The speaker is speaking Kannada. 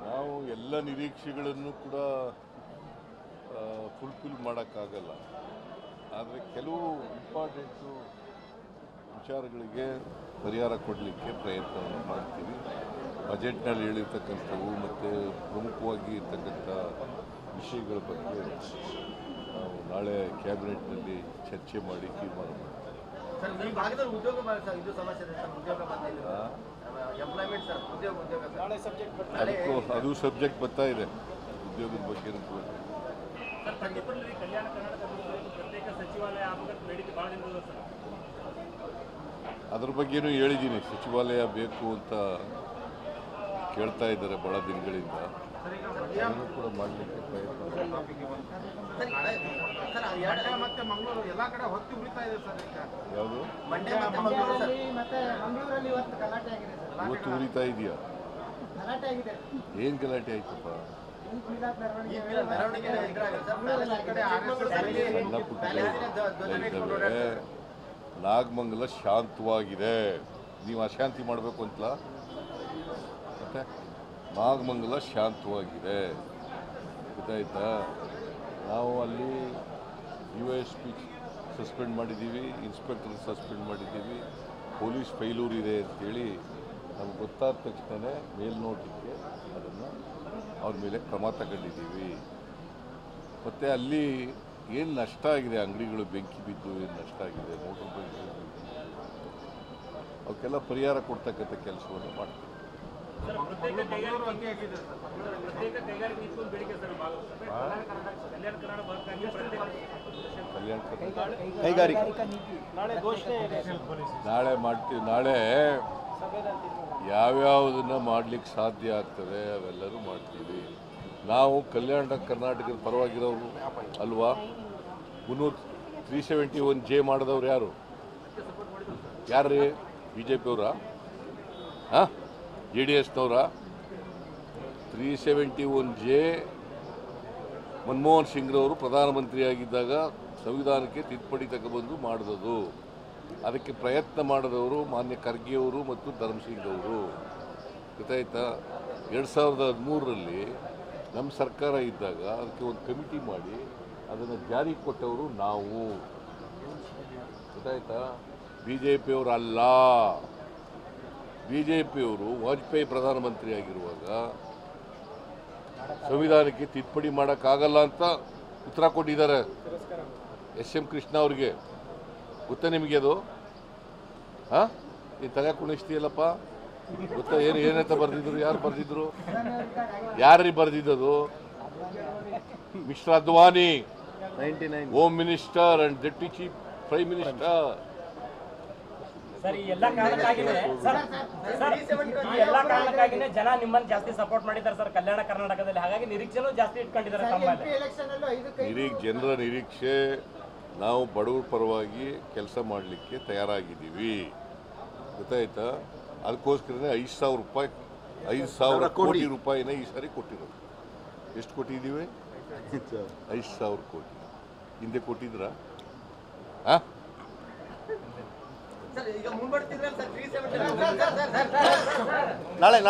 ನಾವು ಎಲ್ಲ ನಿರೀಕ್ಷೆಗಳನ್ನು ಕೂಡ ಫುಲ್ಫಿಲ್ ಮಾಡೋಕ್ಕಾಗಲ್ಲ. ಆದರೆ ಕೆಲವು ಇಂಪಾರ್ಟೆಂಟು ವಿಚಾರಗಳಿಗೆ ಪರಿಹಾರ ಕೊಡಲಿಕ್ಕೆ ಪ್ರಯತ್ನವನ್ನು ಮಾಡ್ತೀವಿ. ಬಜೆಟ್ನಲ್ಲಿ ಹೇಳಿರ್ತಕ್ಕಂಥವು ಮತ್ತು ಪ್ರಮುಖವಾಗಿ ಇರ್ತಕ್ಕಂಥ ವಿಷಯಗಳ ಬಗ್ಗೆ ನಾವು ನಾಳೆ ಕ್ಯಾಬಿನೆಟ್ನಲ್ಲಿ ಚರ್ಚೆ ಮಾಡಿ ತೀರ್ಮಾನ ಮಾಡ್ತೀವಿ. ಅದು ಸಬ್ಜೆಕ್ಟ್ ಬರ್ತಾ ಇದೆ ಉದ್ಯೋಗದ ಬಗ್ಗೆ. ಅದ್ರ ಬಗ್ಗೆನೂ ಹೇಳಿದ್ದೀನಿ. ಸಚಿವಾಲಯ ಬೇಕು ಅಂತ ಕೇಳ್ತಾ ಇದ್ದಾರೆ ಭಾಳ ದಿನಗಳಿಂದ. ಅದನ್ನು ಕೂಡ ಮಾಡಲಿಕ್ಕೆ ಪ್ರಯತ್ನ. ಯಾವುದು ಇವತ್ತು ಉರಿತಾ ಇದೆಯಾ? ಏನು ಗಲಾಟೆ ಆಯ್ತಪ್ಪ? ಸಣ್ಣ ಪುಟ್ಟ ಇದ್ದಾವೆ. ನಾಗಮಂಗಲ ಶಾಂತವಾಗಿದೆ. ನೀವು ಅಶಾಂತಿ ಮಾಡಬೇಕು ಅಂತಲ್ಲ. ಮತ್ತೆ ನಾಗಮಂಗಲ ಶಾಂತವಾಗಿದೆ, ಗೊತ್ತಾಯ್ತಾ? ನಾವು ಅಲ್ಲಿ USP ಸಸ್ಪೆಂಡ್ ಮಾಡಿದ್ದೀವಿ, ಇನ್ಸ್ಪೆಕ್ಟರ್ ಸಸ್ಪೆಂಡ್ ಮಾಡಿದ್ದೀವಿ, ಪೊಲೀಸ್ ಫೈಲೂರ್ ಇದೆ ಅಂತೇಳಿ ನಮ್ಗೆ ಗೊತ್ತಾದ ತಕ್ಷಣ ಮೇಲ್ನೋಟಕ್ಕೆ ಅದನ್ನು ಅವ್ರ ಮೇಲೆ ಕ್ರಮ ತಗೊಂಡಿದ್ದೀವಿ. ಮತ್ತು ಅಲ್ಲಿ ಏನು ನಷ್ಟ ಆಗಿದೆ, ಅಂಗಡಿಗಳು ಬೆಂಕಿ ಬಿದ್ದು ಏನು ನಷ್ಟ ಆಗಿದೆ, ಮೋಟರ್ ಬೈಕ್ ಅವಕ್ಕೆಲ್ಲ ಪರಿಹಾರ ಕೊಡ್ತಕ್ಕಂಥ ಕೆಲಸವನ್ನು ಮಾಡ್ತೀವಿ. ನಾಳೆ ಮಾಡ್ತೀವಿ. ನಾಳೆ ಯಾವ್ಯಾವುದನ್ನು ಮಾಡಲಿಕ್ಕೆ ಸಾಧ್ಯ ಆಗ್ತದೆ ಅವೆಲ್ಲರೂ ಮಾಡ್ತೀವಿ. ನಾವು ಕಲ್ಯಾಣ ಕರ್ನಾಟಕದ ಪರವಾಗಿರೋರು ಅಲ್ವಾ? 371J ಮಾಡಿದವ್ರು ಯಾರು? ಯಾರ್ರೀ? BJP ಅವರ? ಹಾಂ, JDSನವರ? 371J ಮನಮೋಹನ್ ಸಿಂಗ್ರವರು ಪ್ರಧಾನಮಂತ್ರಿಯಾಗಿದ್ದಾಗ ಸಂವಿಧಾನಕ್ಕೆ ತಿದ್ದುಪಡಿ ತಗೊಬಂದು ಮಾಡಿದದು. ಅದಕ್ಕೆ ಪ್ರಯತ್ನ ಮಾಡಿದವರು ಮಾನ್ಯ ಖರ್ಗೆಯವರು ಮತ್ತು ಧರ್ಮಸಿಂಗ್ ಅವರು, ಗೊತ್ತಾಯ್ತಾ? 2013ರಲ್ಲಿ ನಮ್ಮ ಸರ್ಕಾರ ಇದ್ದಾಗ ಅದಕ್ಕೆ ಒಂದು ಕಮಿಟಿ ಮಾಡಿ ಅದನ್ನು ಜಾರಿ ಕೊಟ್ಟವರು ನಾವು, ಗೊತ್ತಾಯ್ತಾ? BJPಯವರು ಅಲ್ಲ. BJPಯವರು ವಾಜಪೇಯಿ ಪ್ರಧಾನಮಂತ್ರಿ ಆಗಿರುವಾಗ ಸಂವಿಧಾನಕ್ಕೆ ತಿದ್ದುಪಡಿ ಮಾಡೋಕ್ಕಾಗಲ್ಲ ಅಂತ ಉತ್ತರ ಕೊಟ್ಟಿದ್ದಾರೆ SM ಕೃಷ್ಣ ಅವ್ರಿಗೆ. ಗೊತ್ತಾ ನಿಮಗೆ ಅದು? ಹಾಂ, ನೀನು ತಗ ಕುಣಿಸ್ತೀಯಲ್ಲಪ್ಪ, ಗೊತ್ತಾ? ಏನಂತ ಬರೆದಿದ್ರು? ಯಾರು ಬರೆದಿದ್ರು? ಯಾರು ಬರೆದಿದ್ದದು? Mister Advani, home minister and deputy chief prime minister. Sir, ಈ ಎಲ್ಲ ಕಾರಣಕ್ಕಾಗಿನೇ ಜನ ನಿಮ್ಮನ್ನು ಜಾಸ್ತಿ ಸಪೋರ್ಟ್ ಮಾಡಿದ್ದಾರೆ ಸರ್ ಕಲ್ಯಾಣ ಕರ್ನಾಟಕದಲ್ಲಿ. ಹಾಗಾಗಿ ನಿರೀಕ್ಷೆನೂ ಜಾಸ್ತಿ ಇಟ್ಕೊಂಡಿದ್ದಾರೆ. ಜನರ ನಿರೀಕ್ಷೆ, ನಾವು ಬಡವರ ಪರವಾಗಿ ಕೆಲಸ ಮಾಡಲಿಕ್ಕೆ ತಯಾರಾಗಿದ್ದೀವಿ, ಗೊತ್ತಾಯ್ತಾ? ಅದಕ್ಕೋಸ್ಕರನೇ 5,000 ಕೋಟಿ ರೂಪಾಯಿನ ಈ ಸಾರಿ ಕೊಟ್ಟಿರೋದು. ಎಷ್ಟು ಕೊಟ್ಟಿದ್ದೀವಿ? 5,000 ಕೋಟಿ. ಹಿಂದೆ ಕೊಟ್ಟಿದ್ರಾ? ಹಾಂ, ನಾಳೆ